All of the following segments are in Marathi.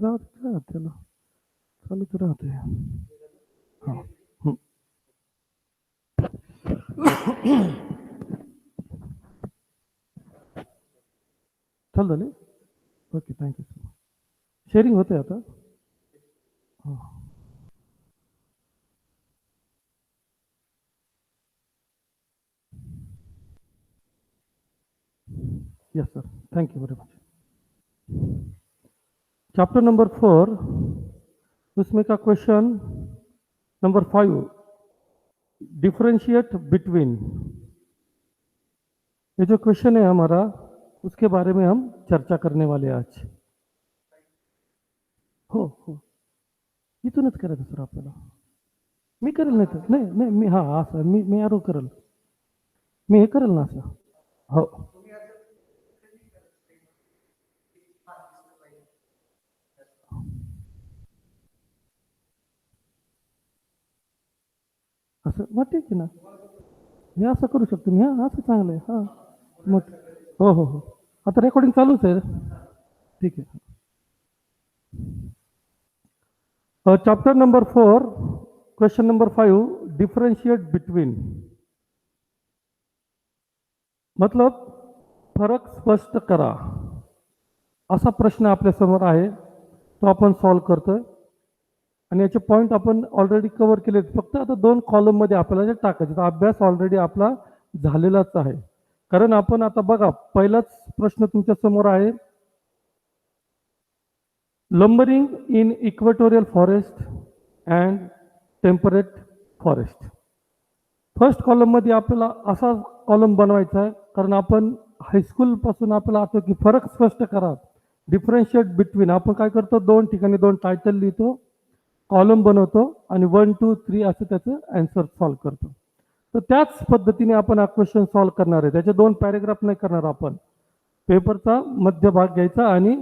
जाऊ दे, काय होतं त्याला चालूच राहते. हा. हं. चालू झाले. Okay, thank you. शेअरिंग होते आता. हा. Yes, sir. Thank you very much. Chapter number 4, उसमें का क्वेश्चन नंबर 5, डिफरेंशिएट बिटवीन. ये जो क्वेश्चन है हमारा, उसके बारे में हम चर्चा करने वाले आज. हो हो, इथूनच करायचं सर आपल्याला. मी करेल नाही तर नाही नाही मी हा असं मी आरो करेल. मी हे करेल ना असं. हो. असं मग ठीक आहे ना. मी असं करू शकतो. मी हा असं चांगलं आहे. हां मग हो हो हो. आता रेकॉर्डिंग चालूच आहे. ठीक आहे. Chapter number 4, question number 5, differentiate between. मतलब फरक स्पष्ट करा, असा प्रश्न आपल्या समोर आहे. तो आपण सॉल्व्ह करतोय आणि याचे पॉईंट आपण ऑलरेडी कव्हर केले. फक्त आता 2 कॉलम मध्ये आपल्याला टाकायचे. तर अभ्यास ऑलरेडी आपला झालेलाच आहे. कारण आपण आता बघा, पहिलाच प्रश्न तुमच्या समोर आहे. Lumbering in equatorial forest and temperate forest. First column मध्ये आपल्याला असा कॉलम बनवायचा आहे. कारण आपण हायस्कूल पासून आपल्याला आठवतं की फरक स्पष्ट करा, डिफरेंशिएट बिटवीन. आपण काय करतो, 2 ठिकाणी 2 टायटल लिहितो, कॉलम बनवतो आणि 1 2 3 असं त्याचं आन्सर सॉल्व्ह करतो. तर त्याच पद्धतीने आपण हा क्वेश्चन सॉल्व्ह करणार आहे. त्याचे 2 पॅरेग्राफ नाही करणार आपण. पेपरचा मध्यभाग घ्यायचा आणि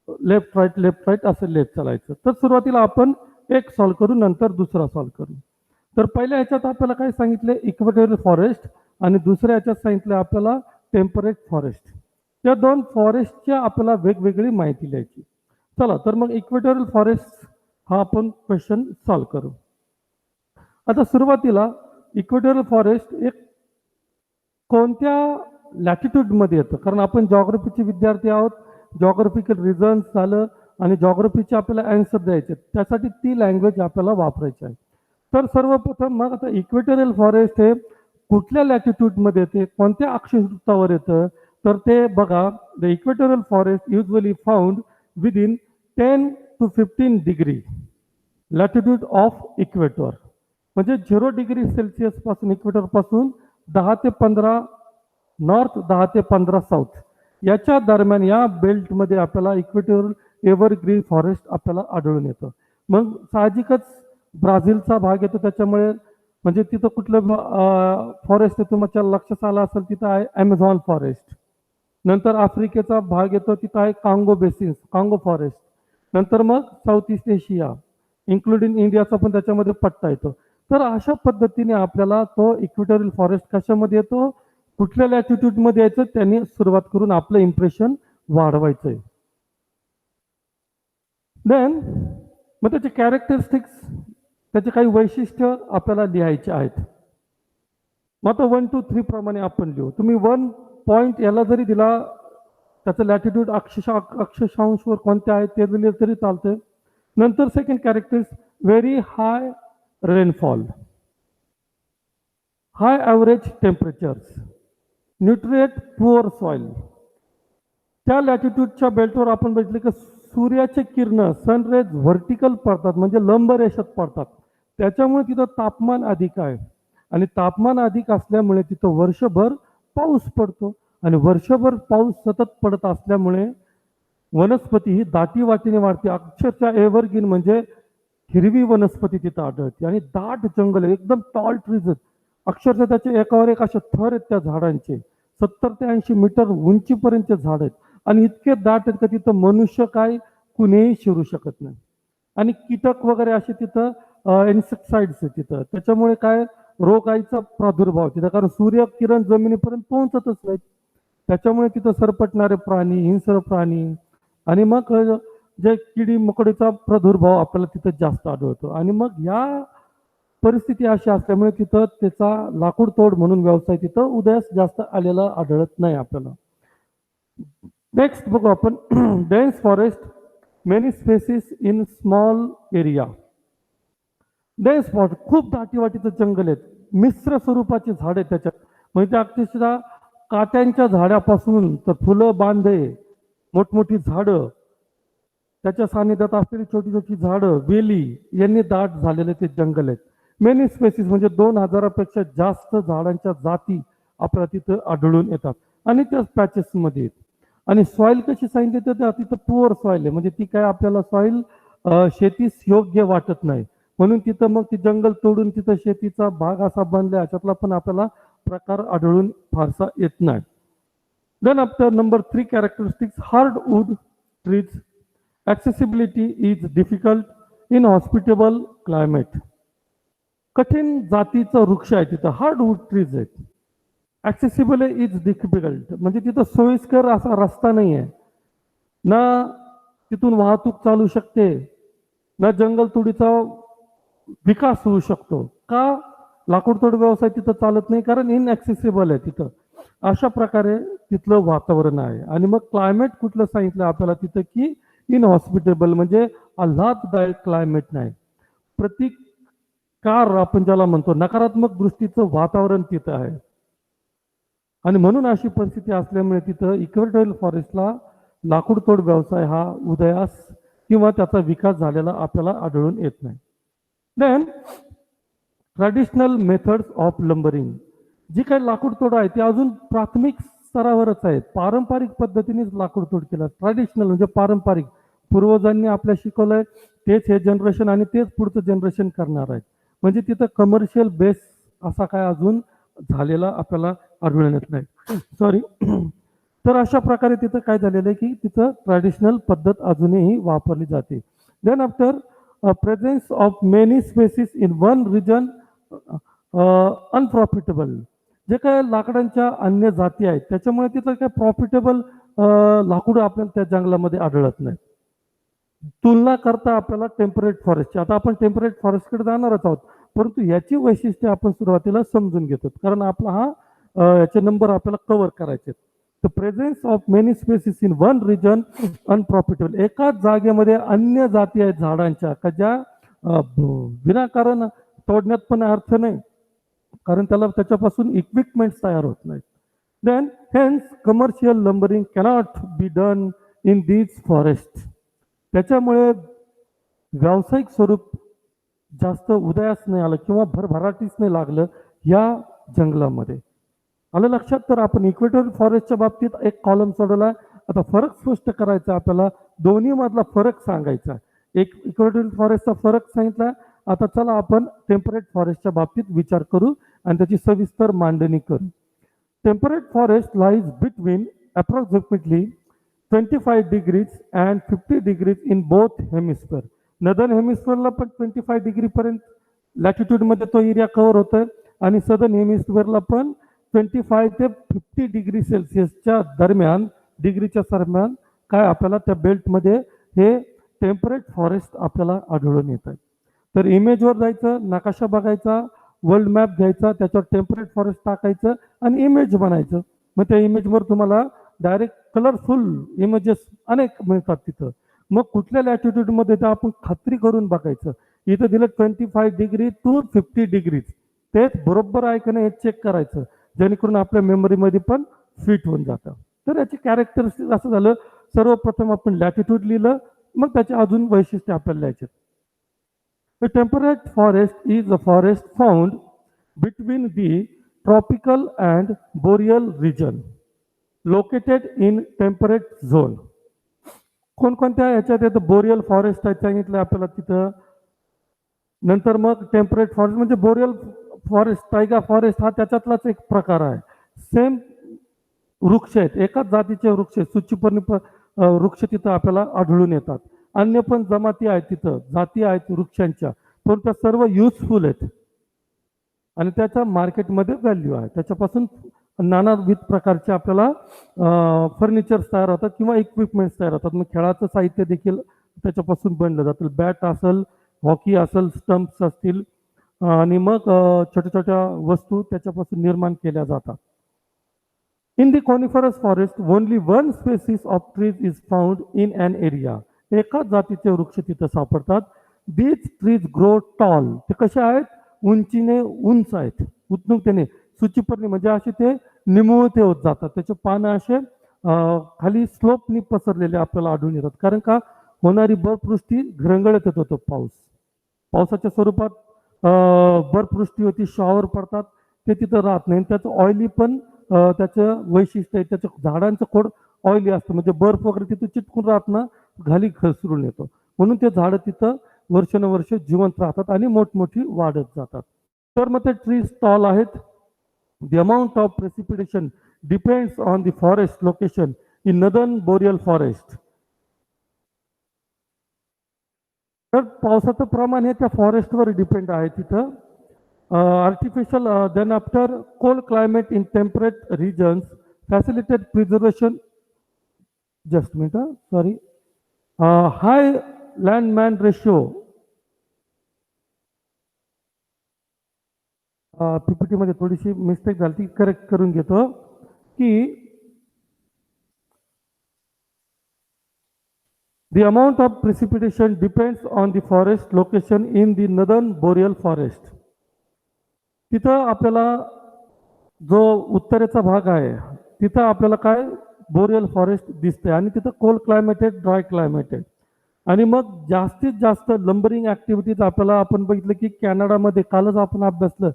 लेफ्ट राईट असं लिहित चालायचं. तर सुरुवातीला आपण एक सॉल्व्ह करू, नंतर दुसरा सॉल्व्ह करू. तर पहिल्या ह्याच्यात आपल्याला काय सांगितले, इक्वेटोरियल फॉरेस्ट, आणि दुसऱ्या ह्याच्यात सांगितलं आपल्याला टेम्परेट फॉरेस्ट. त्या 2 फॉरेस्टच्या आपल्याला वेगवेगळी माहिती लिहायची. चला तर मग इक्वेटोरियल फॉरेस्ट हा आपण क्वेश्चन सॉल्व्ह करू. आता सुरुवातीला इक्वेटोरियल फॉरेस्ट एक कोणत्या लॅटिट्यूडमध्ये येतं, कारण आपण जॉग्रफीचे विद्यार्थी आहोत. जॉग्रफिकल रिझन्स झालं आणि जॉग्रफीचे आपल्याला आन्सर द्यायचे, त्यासाठी ती लँग्वेज आपल्याला वापरायची आहे. तर सर्वप्रथम मग आता इक्वेटोरियल फॉरेस्ट हे कुठल्या लॅटिट्यूडमध्ये येते, कोणत्या अक्षवृत्तावर येतं, तर ते बघा. The equatorial forest usually found within 10 to 15 degree latitude of equator. म्हणजे 0 डिग्री सेल्सिअस पासून इक्वेटर पासून 10 ते 15 नॉर्थ, 10 ते 15 साऊथ याच्या दरम्यान या बेल्टमध्ये आपल्याला इक्वेटोरियल एव्हरग्रीन फॉरेस्ट आपल्याला आढळून येतं. मग साहजिकच ब्राझीलचा भाग येतो, त्याच्यामुळे म्हणजे तिथं कुठलं फॉरेस्ट तुमच्या लक्षात आलं असेल, तिथं आहे ॲमेझॉन फॉरेस्ट. नंतर आफ्रिकेचा भाग येतो, तिथं आहे कांगो बेसिन्स, कांगो फॉरेस्ट. नंतर मग साऊथ ईस्ट एशिया इन्क्लुडिंग इंडियाचा पण त्याच्यामध्ये पट्टा येतो. तर अशा पद्धतीने आपल्याला तो इक्वेटोरियल फॉरेस्ट कशामध्ये येतो, कुठल्या लॅटिट्यूडमध्ये यायचं, त्यांनी सुरुवात करून आपलं इम्प्रेशन वाढवायचंय. देन मग त्याचे कॅरेक्टरिस्टिक्स, त्याचे काही वैशिष्ट्य आपल्याला लिहायचे आहेत. मग आता 1 2 3 प्रमाणे आपण लिहू. तुम्ही 1 पॉईंट याला जरी दिला, त्याचं लॅटिट्यूड अक्षांशावर कोणते आहेत ते दिले तरी चालते. नंतर second characters, very high rainfall, high average temperatures, nutrient poor soil. त्या लॅटिट्यूडच्या बेल्टवर आपण बघितले की सूर्याचे किरण, सनरेज व्हर्टिकल पडतात, म्हणजे लंब रेषेत पडतात. त्याच्यामुळे तिथं तापमान अधिक आहे आणि तापमान अधिक असल्यामुळे तिथं वर्षभर पाऊस पडतो आणि वर्षभर पाऊस सतत पडत असल्यामुळे वनस्पती ही दाटी वाटीने वाढते. अक्षरशः एव्हरग्रीन म्हणजे हिरवी वनस्पती तिथं आढळते आणि दाट जंगल, एकदम टॉल ट्रीज, अक्षरशः त्याचे एकावर एक असे थर आहेत त्या झाडांचे. 70 ते 80 मीटर उंचीपर्यंत झाड आहेत आणि इतके दाट आहेत का तिथं मनुष्य काय कुणीही शिरू शकत नाही. आणि कीटक वगैरे असे तिथं इन्सेक्टिसाइड्स आहेत तिथं. त्याच्यामुळे काय रोगाईचा प्रादुर्भाव तिथं, कारण सूर्यकिरण जमिनीपर्यंत पोहोचतच नाहीत. त्याच्यामुळे तिथं सरपटणारे प्राणी, हिंस्र प्राणी आणि मग जे किडी मकोडीचा प्रादुर्भाव आपल्याला तिथं जास्त आढळतो. आणि मग या परिस्थिती अशी असल्यामुळे तिथं त्याचा लाकूड तोड म्हणून व्यवसाय तिथं उदयास जास्त आलेला आढळत नाही आपल्याला. नेक्स्ट बघू आपण dense forest, many species in small area. Dense forest खूप दाटीवाटीचं जंगल आहेत, मिश्र स्वरूपाची झाडे त्याच्यात, म्हणजे अक्षरशः काट्यांच्या झाडापासून तर फुलं बांधे, मोठमोठी झाडं, त्याच्या सानिध्यात असलेली छोटी छोटी झाडं, वेली यांनी दाट झालेले ते जंगल आहेत. मेनी स्पेसिस म्हणजे 2000पेक्षा जास्त झाडांच्या जाती आपल्याला तिथं आढळून येतात आणि त्या पॅचेसमध्ये येतात. आणि सॉईल कशी सांगितली तर तिथं पुअर सॉईल आहे, म्हणजे ती काय आपल्याला सॉईल शेतीस योग्य वाटत नाही, म्हणून तिथं मग ती जंगल तोडून तिथं शेतीचा भाग असा बनला, याच्यातला पण आपल्याला प्रकार आढळून फारसा येत नाही. Then after number 3 characteristics, hardwood trees, accessibility is difficult in hospitable climate. कठीण जातीचं वृक्ष आहे तिथं, हार्डवूड ट्रीज आहेत. ऍक्सेसिबल इज डिफिकल्ट म्हणजे तिथं सोयीस्कर असा रस्ता नाही आहे, ना तिथून वाहतूक चालू शकते, ना जंगलतोडीचा विकास होऊ शकतो. का? लाकूडतोड व्यवसाय तिथं चालत नाही, कारण इनऍक्सेसिबल आहे तिथं. अशा प्रकारे तिथलं वातावरण आहे. आणि मग क्लायमेट कुठलं सांगितलं आपल्याला तिथं की इनहॉस्पिटेबल म्हणजे आल्हाददायक क्लायमेट नाही, प्रतिकार आपण ज्याला म्हणतो, नकारात्मक दृष्टीचं वातावरण तिथं आहे. आणि म्हणून अशी परिस्थिती असल्यामुळे तिथं इक्वेटोरियल फॉरेस्टला लाकूडतोड व्यवसाय हा उदयास किंवा त्याचा विकास झालेला आपल्याला आढळून येत नाही. Then traditional methods of lumbering, जी काही लाकूडतोड आहे ती अजून प्राथमिक स्तरावरच आहे. पारंपरिक पद्धतीनेच लाकूडतोड केला. ट्रॅडिशनल म्हणजे पारंपरिक, पूर्वजांनी आपल्या शिकवलंय तेच हे जनरेशन आणि तेच पुढचं जनरेशन करणार आहेत. म्हणजे तिथं कमर्शियल बेस असा काय अजून झालेला आपल्याला आढळून येत नाही. सॉरी. तर अशा प्रकारे तिथं काय झालेलं आहे की तिथं ट्रॅडिशनल पद्धत अजूनही वापरली जाते. Then after presence of many species in one region unprofitable, जे काय लाकडांच्या अन्य जाती आहेत त्याच्यामुळे तिथं काय प्रॉफिटेबल लाकूड आपल्याला त्या जंगलामध्ये आढळत नाही. तुलना करता आपल्याला टेम्परेट फॉरेस्टची, आता आपण टेम्परेट फॉरेस्टकडे जाणारच आहोत, परंतु याची वैशिष्ट्ये आपण सुरुवातीला समजून घेतो, कारण आपला हा याचे नंबर आपल्याला कव्हर करायचे. The presence of many species in one region unprofitable, एकाच जागेमध्ये अन्य जाती आहेत झाडांच्या का ज्या विनाकारण तोडण्यात पण अर्थ नाही, कारण त्याला त्याच्यापासून इक्विपमेंट्स तयार होत नाहीत. Then hence commercial lumbering cannot be done in these forest, त्याच्यामुळे व्यावसायिक स्वरूप जास्त उदयास नाही आलं किंवा भरभराटीस नाही लागलं या जंगलामध्ये. आलं लक्षात? तर आपण इक्वेटोरियल फॉरेस्टच्या बाबतीत एक कॉलम सोडवला. आता फरक स्पष्ट करायचा आपल्याला, दोन्ही मधला फरक सांगायचा. एक इक्वेटोरियल फॉरेस्टचा फरक सांगितला. आता चला आपण टेम्परेट फॉरेस्टच्या बाबतीत विचार करू आणि त्याची सविस्तर मांडणी करू. Temperate forest lies between approximately 25 degrees and 50 degrees in both hemisphere. Northern हेमिस्फिअरला पण 25 डिग्री पर्यंत लॅटिट्यूडमध्ये तो एरिया कव्हर होतोय आणि सदर्न हेमिस्फिअरला पण 25 ते 50 डिग्री सेल्सिअसच्या दरम्यान, डिग्रीच्या दरम्यान काय आपल्याला त्या बेल्टमध्ये हे टेम्परेट फॉरेस्ट आपल्याला आढळून येत आहे. तर इमेजवर जायचं, नकाशा बघायचा, वर्ल्ड मॅप घ्यायचा, त्याच्यावर टेम्परेट फॉरेस्ट टाकायचं आणि इमेज बनायचं. मग त्या इमेजवर तुम्हाला डायरेक्ट कलरफुल इमेजेस अनेक मिळतात तिथं. मग कुठल्या लॅटिट्यूडमध्ये तर आपण खात्री करून बघायचं. इथं दिलं 25 डिग्री टू 50 डिग्रीज, तेच बरोबर आहे का नाही हे चेक करायचं, जेणेकरून आपल्या मेमरीमध्ये पण फिट होऊन जातं. तर याची कॅरेक्टरिस्टिक असं झालं, सर्वप्रथम आपण लॅटिट्यूड लिहिलं, मग त्याचे अजून वैशिष्ट्य आपल्याला लिहायचे. The temperate forest is a forest found between the tropical and boreal region located in temperate zone. कोणकोणत्या याच्यात येतं? बोरियल फॉरेस्ट आहे सांगितलं आपल्याला तिथं. नंतर मग टेम्परेट फॉरेस्ट म्हणजे बोरियल फॉरेस्ट, टायगा फॉरेस्ट हा त्याच्यातलाच एक प्रकार आहे. सेम वृक्ष आहेत, एकाच जातीचे वृक्ष, सूचीपर्णी वृक्ष तिथं आपल्याला आढळून येतात. अन्य पण जमाती आहेत तिथं, जाती आहेत वृक्षांच्या, पण त्या सर्व युजफुल आहेत आणि त्याच्या मार्केटमध्ये व्हॅल्यू आहे. त्याच्यापासून नानाविध प्रकारचे आपल्याला फर्निचर्स तयार होतात किंवा इक्विपमेंट्स तयार होतात. मग खेळाचं साहित्य देखील त्याच्यापासून बनलं जातं. बॅट असेल, हॉकी असेल, स्टंप्स असतील आणि मग छोट्या छोट्या वस्तू त्याच्यापासून निर्माण केल्या जातात. In the coniferous forest, only one species of trees is found in an area. एकाच जातीचे वृक्ष तिथं सापडतात. These trees grow tall. ते कसे आहेत? उंचीने उंच आहेत. उत्तुंगतेने सुचिपर्णी म्हणजे असे ते निमुळते होत जातात. त्याचे पानं असे खाली स्लोपनी पसरलेले आपल्याला आढळून येतात. कारण का होणारी बर्फवृष्टी घरंगळत येत होतं पाऊस. पावसाच्या स्वरूपात बर्फवृष्टी होती, शॉवर पडतात, ते तिथं राहत नाही. त्याचं ऑइली पण त्याचं वैशिष्ट्य आहे. त्याचं झाडांचं खोड ऑइली असतं, म्हणजे बर्फ वगैरे तिथं चिटकून राहत ना, खाली घसरून येतो. म्हणून ते झाडं तिथं वर्षानुवर्ष जिवंत राहतात आणि मोठमोठी वाढत जातात. तर मग ते ट्रीज टॉल आहेत. The amount of precipitation depends on the forest location in northern boreal forest. तर पावसाचं प्रमाण हे त्या फॉरेस्टवर डिपेंड आहे तिथं. Artificial, then after cold climate in temperate regions facilitate preservation. Just a minute, sorry. High land-man ratio. PPT मध्ये थोडीशी मिस्टेक झाली, ती करेक्ट करून घेतो की the amount of precipitation depends on the forest location in the northern boreal forest. तिथं आपल्याला जो उत्तरेचा भाग आहे तिथं आपल्याला काय बोरियल फॉरेस्ट दिसते आणि तिथं कोल्ड क्लायमेट आहे, ड्राय क्लायमेट आहे. आणि मग जास्तीत जास्त लंबरिंग ऍक्टिव्हिटीज आपल्याला आपण बघितलं की कॅनडामध्ये, कालच आपण अभ्यासलं,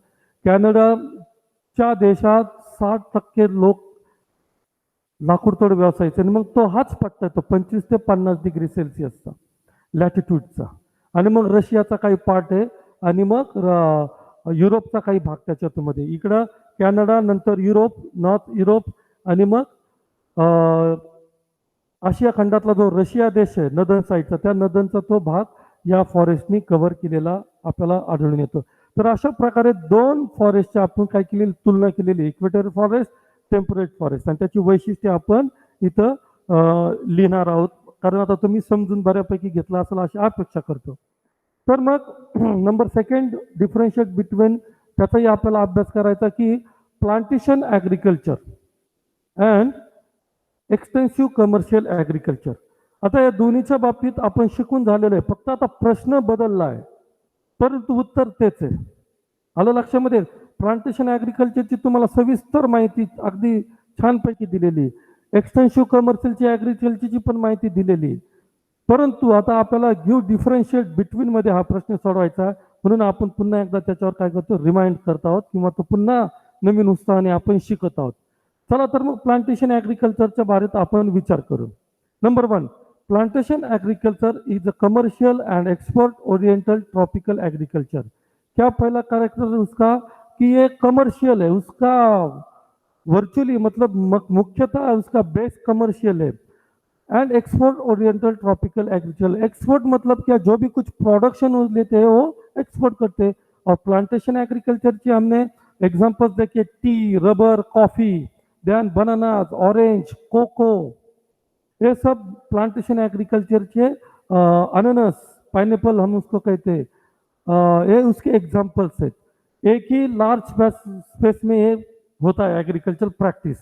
कॅनडाच्या देशात 60% लोक लाकूडतोड व्यवसायाचे, आणि मग तो हाच पट्टा येतो 25 ते 50 डिग्री सेल्सिअसचा लॅटिट्यूडचा. आणि मग रशियाचा काही पार्ट आहे आणि मग युरोपचा काही भाग त्याच्यामध्ये. इकडं कॅनडा, नंतर युरोप, नॉर्थ युरोप आणि मग आशिया खंडातला जो रशिया देश आहे नदन साईडचा, त्या नदनचा तो भाग या फॉरेस्टनी कव्हर केलेला आपल्याला आढळून येतो. तर अशा प्रकारे दोन फॉरेस्टची आपण काय केलेली तुलना केलेली, इक्वेटोरियल फॉरेस्ट, टेम्परेट फॉरेस्ट, आणि त्याची वैशिष्ट्ये आपण इथं लिहिणार आहोत. कारण आता तुम्ही समजून बऱ्यापैकी घेतला असेल अशी अपेक्षा करतो. तर मग नंबर सेकंड डिफरन्शिएट बिटवीन, त्याचाही आपल्याला अभ्यास करायचा की plantation agriculture and extensive commercial agriculture. आता या दोन्हीच्या बाबतीत आपण शिकून झालेलं आहे, फक्त आता प्रश्न बदलला आहे परंतु उत्तर तेच आहे. आलं लक्षामध्ये? प्लांटेशन ॲग्रिकल्चरची तुम्हाला सविस्तर माहिती अगदी छानपैकी दिलेली, एक्सटेन्सिव्ह कमर्शियलची ॲग्रिकल्चरची पण माहिती दिलेली. परंतु आता आपल्याला गिव्ह डिफरन्शिएट बिटवीन मध्ये हा प्रश्न सोडवायचा, म्हणून आपण पुन्हा एकदा त्याच्यावर काय करतो, रिमाइंड करत आहोत किंवा तो पुन्हा नवीन उत्साहाने आपण शिकत आहोत. चला तर मग प्लांटेशन ॲग्रिकल्चरच्या बाबतीत आपण विचार करू. Number 1, plantation agriculture is a commercial end export oriental tropical agriculture. क्या पहला कैरेक्टर उसका कि ये कमर्शियल है, उसका वर्चुअली मतलब मुख्यतः उसका बेस कमर्शियल है. End export oriental tropical agriculture, export मतलब क्या, जो भी कुछ प्रोडक्शन लेते हैं वो एक्सपोर्ट करते हैं. और प्लांटेशन एग्रीकल्चर की हमने एग्जांपल्स देखे, tea, rubber, coffee, then bananas, orange, cocoa, ये सब प्लांटेशन एग्रीकल्चर के, अनानास, पाइनएप्पल हम उसको कहते हैं, ये उसके एग्जांपल्स है. एक ही लार्ज स्पेस में ये होता है एग्रीकल्चर प्रैक्टिस,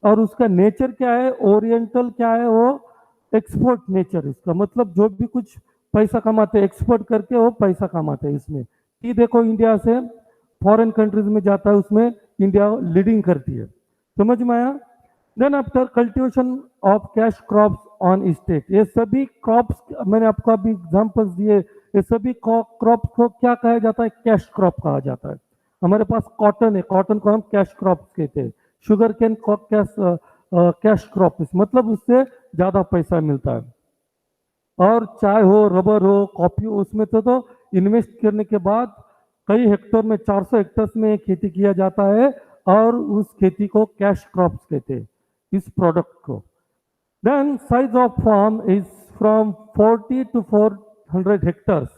और उसका नेचर क्या है, ओरिएंटल क्या है, वो एक्सपोर्ट नेचर. इसका मतलब जो भी कुछ पैसा कमाते हैं एक्सपोर्ट करके वो पैसा कमाते हैं. इसमें टी देखो इंडिया से फॉरेन कंट्रीज में जाता है, उसमें इंडिया लीडिंग करती है. समझ में आया? Then after cultivation of cash crops on state, ये सभी क्रॉप्स मैंने आपको अभी एग्जांपल्स दिए, ये सभी क्रॉप्स को क्या कहा जाता है, कैश क्रॉप कहा जाता है. हमारे पास कॉटन है, कॉटन को हम कैश क्रॉप कहते हैं. शुगर कैन कैश क्रॉप, मतलब उससे ज्यादा पैसा मिलता है. और चाय हो, रबर हो, कॉफी हो, उसमें तो इन्वेस्ट करने के बाद कई हेक्टर में, 400 हेक्टर्स में खेती किया जाता है और उस खेती को कैश क्रॉप्स कहते हैं इस प्रोडक्ट को. Then size of farm is from 40 to 400 hectares.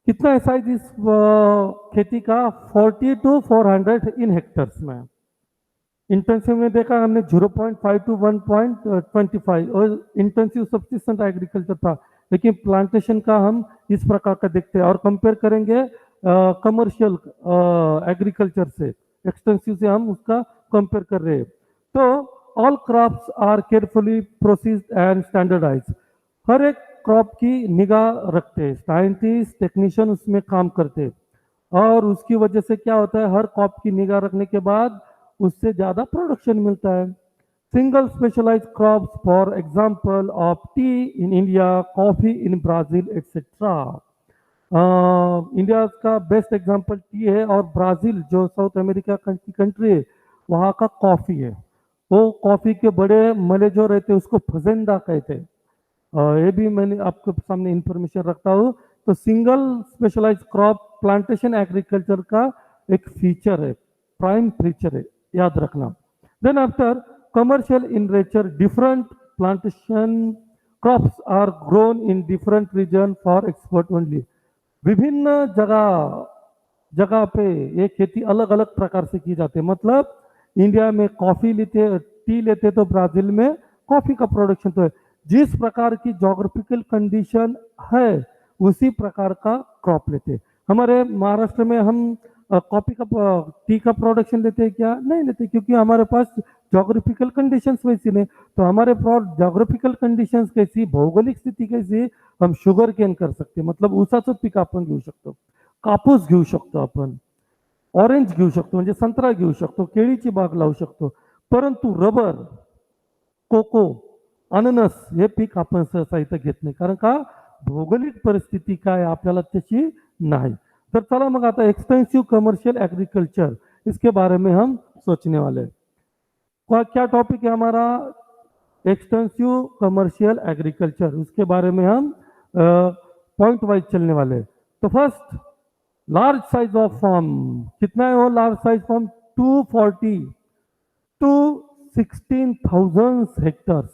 कितना है साइज इस खेती का? 40 to 400 इन हेक्टर्स में. इंटेंसिव में देखा हमने 0.5 टू 1.25 और इंटेंसिव सब्सिस्टेंट एग्रीकल्चर था, लेकिन प्लांटेशन का हम इस प्रकार का देखते हैं और कंपेयर करेंगे कमर्शियल एग्रीकल्चर से, एक्सटेंसिव से हम उसका कंपेयर कर रहे हैं। तो all crops are carefully processed and standardise. हर एक क्रॉप की निगाह रखते हैं, साइंटिस्ट टेक्नीशियन उसमें काम करते हैं, और उसकी वजह से क्या होता है, हर क्रॉप की निगाह रखने के बाद उससे ज्यादा प्रोडक्शन मिलता है। Single specialised crops for example of tea in India, coffee in Brazil etcetera. India का बेस्ट एग्जांपल टी है, और ब्राजील जो साउथ अमेरिका की कंट्री है वहाँ का कॉफी है। वो कॉफी के बड़े मले जो रहते हैं उसको फजेंदा कहते हैं। ये भी मैंने आपके सामने इंफॉर्मेशन रखता हूँ। तो single specialised crop plantation agriculture का एक फीचर है, प्राइम फीचर है, याद रखना। Then after commercial in nature, different plantation crops are grown in different region for export only. विभिन्न जगह जगह पे ये खेती अलग अलग प्रकार से की जाती है। मतलब इंडिया में कॉफी लेते, टी लेते, तो ब्राजील में कॉफी का प्रोडक्शन तो है। जिस प्रकार की जोग्राफिकल कंडीशन है उसी प्रकार का क्रॉप लेते हैं। हमारे महाराष्ट्र में हम कॉफी का टी का प्रोडक्शन लेते हैं क्या? नहीं लेते, क्योंकि हमारे पास जोग्राफिकल कंडीशंस वैसी नहीं। तो हमारे जोग्राफिकल कंडिशन्स कैसी, भौगोलिक स्थिती कैसी, हम शुगर केन कर सकते, मतलब ऊसाचं पीक आपण घेऊ शकतो, कापूस घेऊ शकतो, आपण ऑरेंज घेऊ शकतो, म्हणजे संत्रा घेऊ शकतो, केळीची बाग लावू शकतो। परंतु रबर, कोको, अननस हे पीक आपण सहसा इथं घेत नाही, कारण का भौगोलिक परिस्थिती काय आपल्याला त्याची नाही। तो चला मग आता एक्सटेंसिव कमर्शियल एग्रीकल्चर, इसके बारे में हम सोचने वाले हैं। क्या टॉपिक है हमारा? एक्सटेंसिव कमर्शियल एग्रीकल्चर, उसके बारे में हम पॉइंट वाइज चलने वाले हैं। तो first, large size of farm. कितना है वो large size farm? 240 to 16,000 hectares.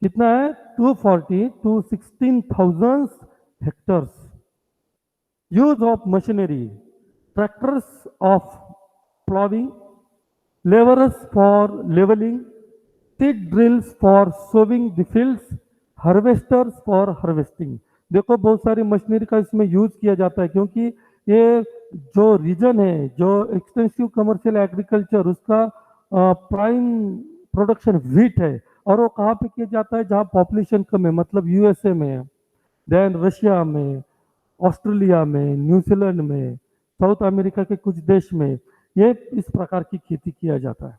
कितना है? 240 to 16,000 hectares. Use of machinery, tractors of ploughing, labourers for levelling, seed drills for sowing the fields, harvesters for harvesting. देखो बहुत सारी मशीनरी का इसमें यूज किया जाता है, क्योंकि ये जो रीजन है, जो एक्सटेंसिव कमर्शियल एग्रीकल्चर, उसका प्राइम प्रोडक्शन व्हीट है, और वो कहाँ पे किया जाता है? जहाँ पॉपुलेशन कम है, मतलब यूएसए में, देन रशिया में, ऑस्ट्रेलिया में, न्यूजीलैंड में, साउथ अमेरिका के कुछ देश में ये इस प्रकार की खेती किया जाता है।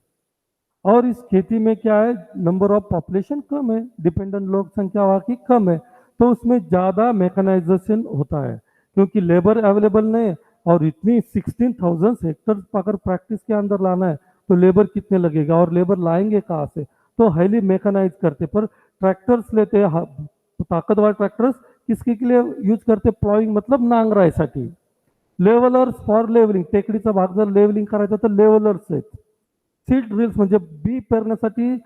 और इस खेती में क्या है, नंबर ऑफ पॉपुलेशन कम है, डिपेंडेंट लोक संख्या वहाँ की कम है, तो उसमें ज़्यादा मैकेनाइजेशन होता है, क्योंकि लेबर अवेलेबल नहीं है। और इतनी 16,000 हेक्टर अगर प्रैक्टिस के अंदर लाना है तो लेबर कितने लगेगा, और लेबर लाएंगे कहाँ से? तो हाईली मैकेनाइज करते, पर ट्रैक्टर्स लेते हैं, ताकतवर ट्रैक्टर्स किसके के लिए यूज करते? प्लॉइंग, मतलब नांगरायसाठी। लेवलर्स फॉर लेवलिंग, टेकडीचा भाग जर लेवलिंग करायचा तर लेवलर्स आहेत। सीड ड्रिल्स म्हणजे बी पेरण्यासाठी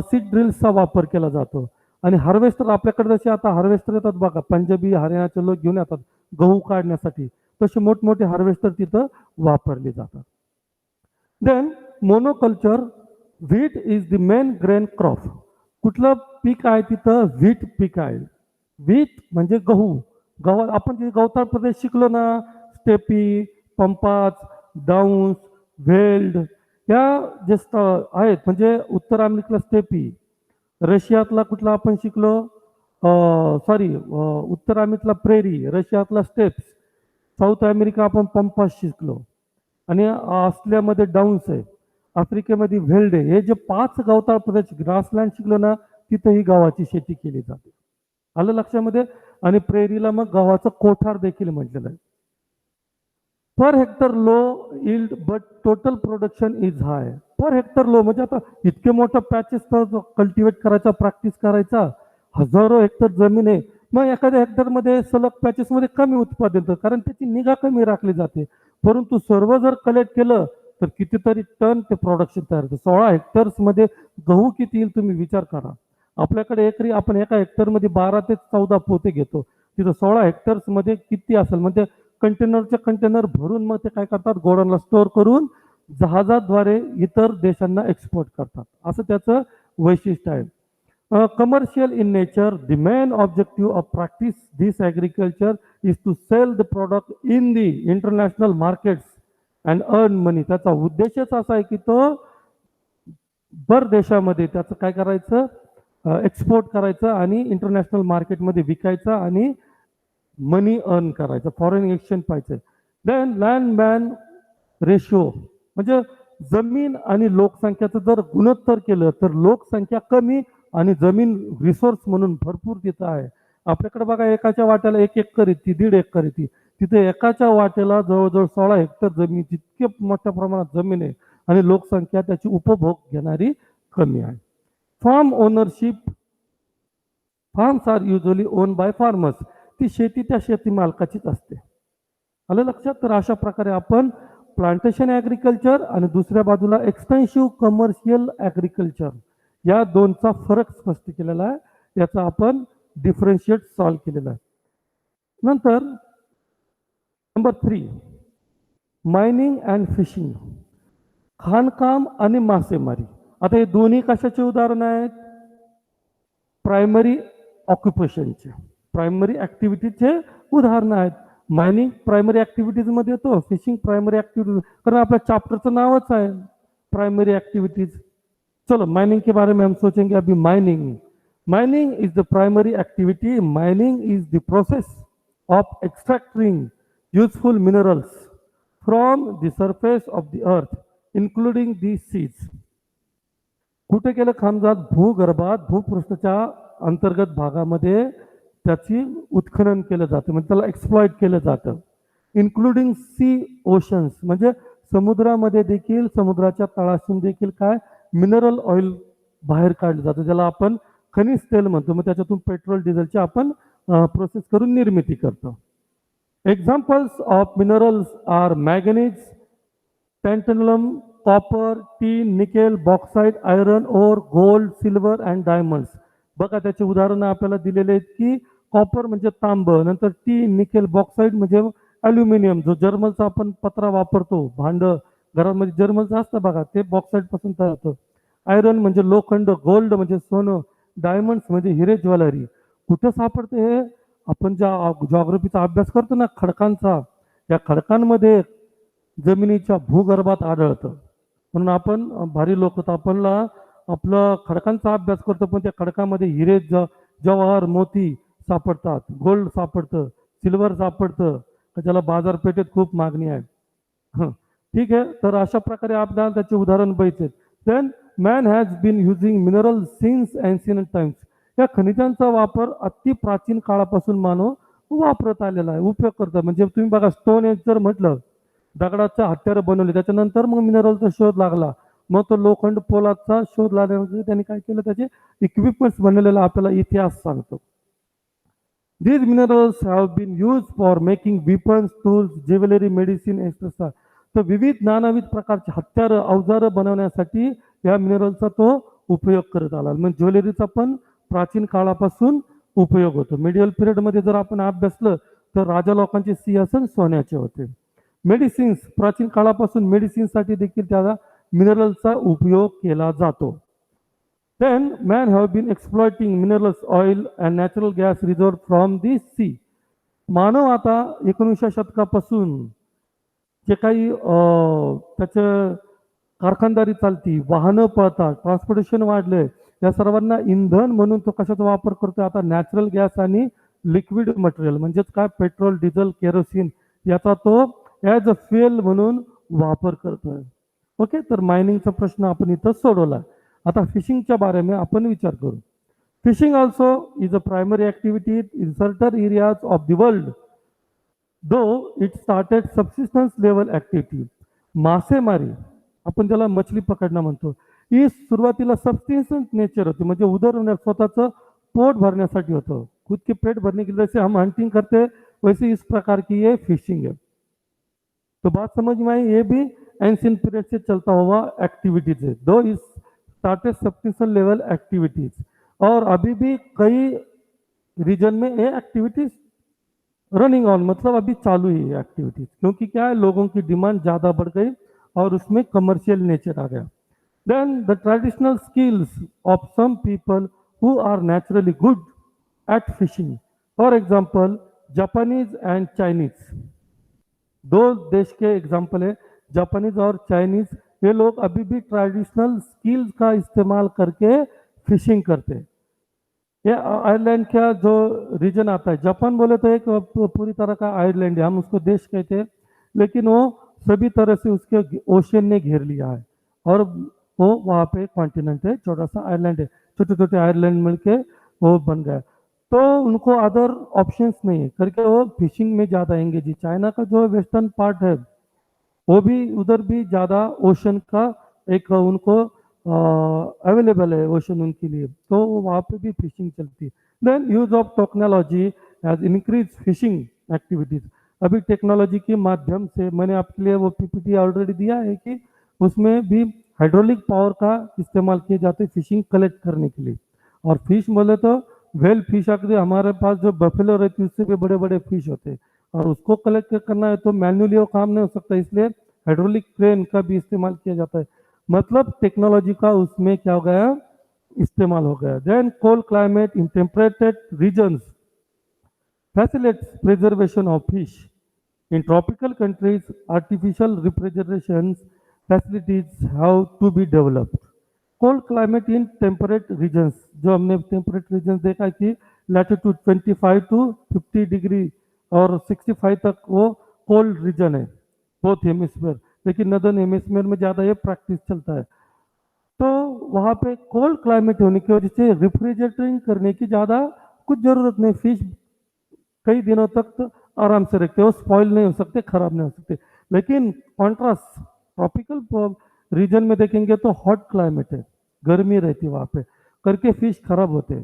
सीड ड्रिल्सचा वापर केला जातो। आणि हार्वेस्टर, आपल्याकडे जसे आता हार्वेस्टर येतात बघा, पंजाबी हरियाणाचे लोक घेऊन येतात गहू काढण्यासाठी, तसे मोठमोठे हार्वेस्टर तिथं वापरले जातात। Then monoculture, wheat is the main grain crop. कुठलं पीक आहे तिथं? व्हीट पीक आहे। व्हीट म्हणजे गहू। गव्हा आपण जे गवताळ प्रदेश शिकलो ना, स्टेपी, पंपाच, डाऊन्स, व्हेल्ड, या जे आहेत, म्हणजे उत्तर अमेरिकेला स्टेपी, रशियातला कुठला आपण शिकलो, उत्तर अमेरिकेला प्रेरी, रशियातला स्टेप्स, साऊथ अमेरिका आपण पंपास शिकलो, आणि ऑस्ट्रेलियामध्ये डाऊन्स आहे, आफ्रिकेमध्ये व्हेल्ड आहे। हे जे 5 गवताळ प्रदेश, ग्रासलँड शिकलो ना, तिथे ही गव्हाची शेती केली जाते। आलं लक्षामध्ये? आणि प्रेरीला मग गव्हाचं कोठार देखील म्हटलेलं आहे। Per hectare low yield but total production is hi. Per hectare low म्हणजे आता इतके मोठं पॅचेस कल्टिवेट करायचा, प्रॅक्टिस करायचा, हजारो हेक्टर जमीन आहे, मग एखाद्या हेक्टरमध्ये सलग पॅचेसमध्ये कमी उत्पादन येतं, कारण त्याची निगा कमी राखली जाते। परंतु सर्व जर कलेक्ट केलं तर कितीतरी टन ते प्रोडक्शन तयार होतं। 16 हेक्टर्समध्ये गहू किती येईल तुम्ही विचार करा। आपल्याकडे एकरी आपण एका हेक्टरमध्ये 12 ते 14 पोते घेतो, तिथं 16 हेक्टर्समध्ये किती असेल? म्हणजे कंटेनरचे कंटेनर भरून मग ते काय करतात, गोडाऊनला स्टोअर करून जहाजाद्वारे इतर देशांना एक्सपोर्ट करतात, असं त्याचं वैशिष्ट्य आहे. Commercial in nature, the main objective of practice this agriculture is to sell the product in the international markets and earn money. त्याचा उद्देशच असा आहे की तो भर देशामध्ये त्याचं काय करायचं, एक्सपोर्ट करायचं आणि इंटरनॅशनल मार्केटमध्ये विकायचं आणि मनी अर्न करायचं, फॉरेन एक्सचेंज पाहिजे. देन लँड मॅन रेशिओ म्हणजे जमीन आणि लोकसंख्याचं जर गुणोत्तर केलं तर लोकसंख्या कमी आणि जमीन रिसोर्स म्हणून भरपूर तिथं आहे. आपल्याकडे बघा एकाच्या वाट्याला 1 एकर येते, 1.5 एकर येते, तिथे एकाच्या वाट्याला जवळजवळ 16 हेक्टर जमीन, जितके मोठ्या प्रमाणात जमीन आहे आणि लोकसंख्या त्याची उपभोग घेणारी कमी आहे. Farm ownership, farms are usually own by farmers, ती शेती त्या शेती मालकाचीच असते. आलं लक्षात? तर अशा प्रकारे आपण प्लांटेशन ॲग्रिकल्चर आणि दुसऱ्या बाजूला एक्सटेन्सिव्ह कमर्शियल ॲग्रिकल्चर या दोनचा फरक स्पष्ट केलेला आहे, याचा आपण डिफरन्शिएट सॉल्व केलेला आहे. नंतर नंबर 3 मायनिंग अँड फिशिंग, खाणकाम आणि मासेमारी. आता हे दोन्ही कशाचे उदाहरण आहेत? प्रायमरी ऑक्युपेशनचे, प्रायमरी ॲक्टिव्हिटीचे उदाहरण आहेत. मायनिंग प्रायमरी ॲक्टिव्हिटीजमध्ये येतो, फिशिंग प्रायमरी ॲक्टिव्हिटीज, कारण आपल्या चॅप्टरचं नावच आहे प्रायमरी ॲक्टिव्हिटीज. चलो माइनिंग के बारे में हम सोचेंगे अभी. Mining is the primary activity. Mining is the process of extracting useful minerals from the surface of the earth including the seeds. कुठे केलं कामजात? भूगर्भात, भूपृष्ठाच्या अंतर्गत भागामध्ये त्याची उत्खनन केलं जातं, म्हणजे त्याला एक्सप्लॉइट केलं जातं. इन्क्लुडिंग सी ओशन्स म्हणजे समुद्रामध्ये देखील, समुद्राच्या तळाशी देखील काय मिनरल ऑइल बाहेर काढलं जातं, ज्याला आपण खनिज तेल म्हणतो. मग त्याच्यातून पेट्रोल डिझेलची आपण प्रोसेस करून निर्मिती करतो. Examples of minerals are manganese, tantalum, copper, tin, nickel, bauxite, iron ore, gold, silver and diamonds. बघा त्याचे उदाहरणं आपल्याला दिलेले आहेत की कॉपर म्हणजे तांब, नंतर टीन, निकेल, बॉक्साईट म्हणजे ॲल्युमिनियम, जो जर्मलचा आपण पत्रा वापरतो, भांड घरामध्ये जर्मलचं असतं बघा, ते बॉक्साईट पासून तयार होतं. आयरन म्हणजे लोखंड, गोल्ड म्हणजे सोनं, डायमंड्स म्हणजे हिरे ज्वेलरी. कुठं सापडते हे? आपण ज्या जॉग्रफीचा अभ्यास करतो ना, खडकांचा, या खडकांमध्ये जमिनीच्या भूगर्भात आढळतं. म्हणून आपण भारी लोक तर आपणला आपलं खडकांचा अभ्यास करतो, पण त्या खडकामध्ये हिरे जवाहर मोती सापडतात, गोल्ड सापडतं, सिल्वर सापडतं, ज्याला बाजारपेठेत खूप मागणी आहे. ठीक आहे, तर अशा प्रकारे आपल्याला त्याचे उदाहरण बघायचे. Then man has been using mineral since ancient times. या खनिजांचा वापर अति प्राचीन काळापासून मानव वापरत आलेला आहे, उपयोग करतात. म्हणजे तुम्ही बघा स्टोन एज जर म्हटलं, दगडाचं हत्यारं बनवले, त्याच्यानंतर मग मिनरलचा शोध लागला, मग तो लोखंड पोलादचा शोध लागल्यानंतर त्यांनी काय केलं, त्याचे इक्विपमेंट्स बनवलेला आपल्याला इतिहास सांगतो. These minerals have been used for making weapons, tools, jewelry, medicine, etc. तर विविध नानाविध प्रकारचे हत्यारं, अवजारं बनवण्यासाठी या मिनरलचा तो उपयोग करत आला. म्हणजे ज्वेलरीचा पण प्राचीन काळापासून उपयोग होतो. मिडियल पिरियडमध्ये जर आपण अभ्यासलं तर राजा लोकांचे सिंहासन सोन्याचे होते. मेडिसिन्स, प्राचीन काळापासून मेडिसिनसाठी देखील त्याला मिनरलचा उपयोग केला जातो. Then man have been exploiting minerals, oil and natural gas reserved from the sea. मानव आता 19व्या शतकापासून जे काही त्याचं कारखानदारी चालती, वाहनं पळतात, ट्रान्सपोर्टेशन वाढलंय, या सर्वांना इंधन म्हणून तो कशाचा वापर करतोय आता? नॅचरल गॅस आणि लिक्विड मटेरियल म्हणजेच काय पेट्रोल, डिझेल, केरोसिन याचा तो ॲज अ फ्युएल म्हणून वापर करतोय. ओके, तर मायनिंगचा प्रश्न आपण इथं सोडवला. आता फिशिंगच्या बारे में आपण विचार करू. Fishing also is a primary activity in certain areas of the world, though it started subsistence level activity. मासेमारी, आपण त्याला मछली पकडणं म्हणतो, ही सुरुवातीला सबसिस्टन्स नेचर होती, म्हणजे उदरनिर्वाह स्वतःचं पोट भरण्यासाठी होतं. खुद के पेट भरने के लिए जैसे हम हंटिंग करते वैसे इस प्रकार की ये फिशिंग है. तो बात समझ में आई? ये भी एंशिएंट पीरियड से चलता हुआ एक्टिविटीज है. दो इस स्टार्टेड सबसिस्टेंस लेवल एक्टिविटीज, और अभी भी कई रीजन में ये एक्टिविटीज रनिंग ऑन, मतलब अभी चालू ही है एक्टिविटीज. क्योंकि क्या है, लोगों की डिमांड ज़्यादा बढ़ गई और उसमें कमर्शियल नेचर आ गया. Then the traditional skills of some people who are naturally good at fishing. For example, Japanese and Chinese. दो देश के एग्जाम्पल है, जापानीज और चाइनीज. ये लोग अभी भी ट्रेडिशनल स्किल्स का इस्तेमाल करके फिशिंग करते हैं. ये आयरलैंड का जो रीजन आता है, जापान बोले तो एक पूरी तरह का आयरलैंड है, हम उसको देश कहते हैं, लेकिन वो सभी तरह से उसके ओशियन ने घेर लिया है और वो वहाँ पे कॉन्टिनेंट है, छोटा सा आयरलैंड है, छोटे छोटे आयरलैंड मिलके वो बन गया. तो उनको अदर ऑप्शंस नहीं है करके वो फिशिंग में ज़्यादा एंगेज है. चाइना का जो वेस्टर्न पार्ट है वो भी उधर भी ज़्यादा ओशन का एक उनको अवेलेबल है ओशन उनके लिए, तो वहाँ पे भी फिशिंग चलती है. Then use of technology has increase fishing activities. अभी टेक्नोलॉजी के माध्यम से मैंने आपके लिए वो पीपीटी ऑलरेडी दिया है कि उसमें भी हाइड्रोलिक पावर का इस्तेमाल किए जाते फिशिंग कलेक्ट करने के लिए. और फिश बोले तो वेल फिश आकर हमारे पास जो बफेलो रहती है उससे भी बड़े बड़े फिश होते हैं और उसको कलेक्ट करना है तो मैन्युअली वो काम नहीं हो सकता, इसलिए हाइड्रोलिक क्रेन का भी इस्तेमाल किया जाता है. मतलब टेक्नोलॉजी का उसमें क्या हो गया, इस्तेमाल हो गया. Then cold climate in temperate regions facilitates preservation of fish. In tropical countries, artificial refrigeration facilities have to be developed. Cold climate in temperate regions, जो हमने टेम्परेट रीजन्स देखा कि लैटिट्यूड 25 to 50 डिग्री और 65 तक वो कोल्ड रीजन है बोथ हेमिस्फीयर, लेकिन नदर्न हेमिस्फीयर में ज़्यादा ये प्रैक्टिस चलता है. तो वहाँ पे कोल्ड क्लाइमेट होने की वजह से रेफ्रिजरेटिंग करने की ज़्यादा कुछ ज़रूरत नहीं. फिश कई दिनों तक तो आराम से रखते हो, स्पॉइल नहीं हो सकते, खराब नहीं हो सकते. लेकिन कॉन्ट्रास्ट ट्रॉपिकल रीजन में देखेंगे तो हॉट क्लाइमेट है, गर्मी रहती है वहाँ पे, करके फिश खराब होते हैं.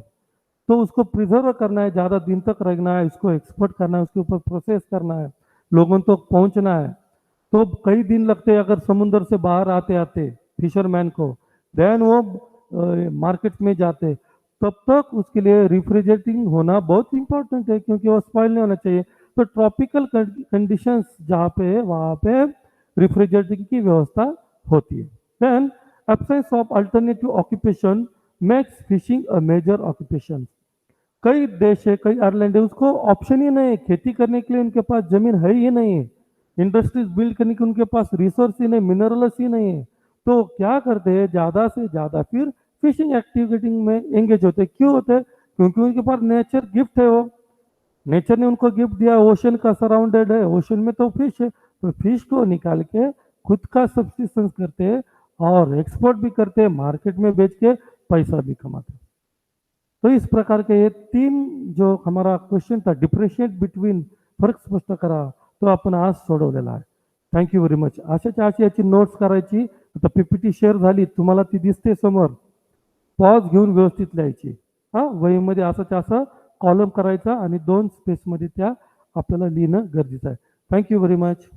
तो उसको प्रिजर्व करना है, ज़्यादा दिन तक रखना है, इसको एक्सपोर्ट करना है, उसके ऊपर प्रोसेस करना है, लोगों तक पहुँचना है, तो कई दिन लगते हैं अगर समुद्र से बाहर आते आते फिशरमैन को. देन वो मार्केट में जाते, तब तक उसके लिए रिफ्रिजरेटिंग होना बहुत इंपॉर्टेंट है क्योंकि वो स्पॉइल नहीं होना चाहिए. तो ट्रॉपिकल कंडीशंस जहाँ पे है वहाँ पे रिफ्रिजरेटिंग की व्यवस्था होती है. Then absence of alternative occupation makes fishing a major occupation. कई देश है, कई आयरलैंड है, उसको ऑप्शन ही नहीं है, खेती करने के लिए उनके पास जमीन है ही नहीं है, इंडस्ट्रीज बिल्ड करने की उनके पास रिसोर्स ही नहीं, मिनरल्स ही नहीं है. तो क्या करते हैं, ज़्यादा से ज़्यादा फिर फिशिंग एक्टिविटी में एंगेज होते हैं. क्यों होते हैं? क्योंकि उनके पास नेचर गिफ्ट है, वो नेचर ने उनको गिफ्ट दिया, ओशन का सराउंडेड है, ओशन में तो फिश है, तो फिश को निकाल के खुद का सब्सिस्टेंस करते हैं और एक्सपोर्ट भी करते हैं, मार्केट में बेच के पैसा भी कमाते हैं. तो इस प्रकार के ये तीन जो हमारा क्वेश्चन था, डिफरेंशिएट बिटवीन, फरक स्पष्ट करा, तो आपण आज सोडवलेला आहे. Thank you very much. अशाची याची नोट्स करायची. आता पीपीटी शेअर झाली, तुम्हाला ती दिसते समोर, पॉज घेऊन व्यवस्थित लिहायची. हा, वहीमध्ये असं कॉलम करायचा आणि 2 स्पेसमध्ये त्या आपल्याला लिहिणं गरजेचं आहे. Thank you very much.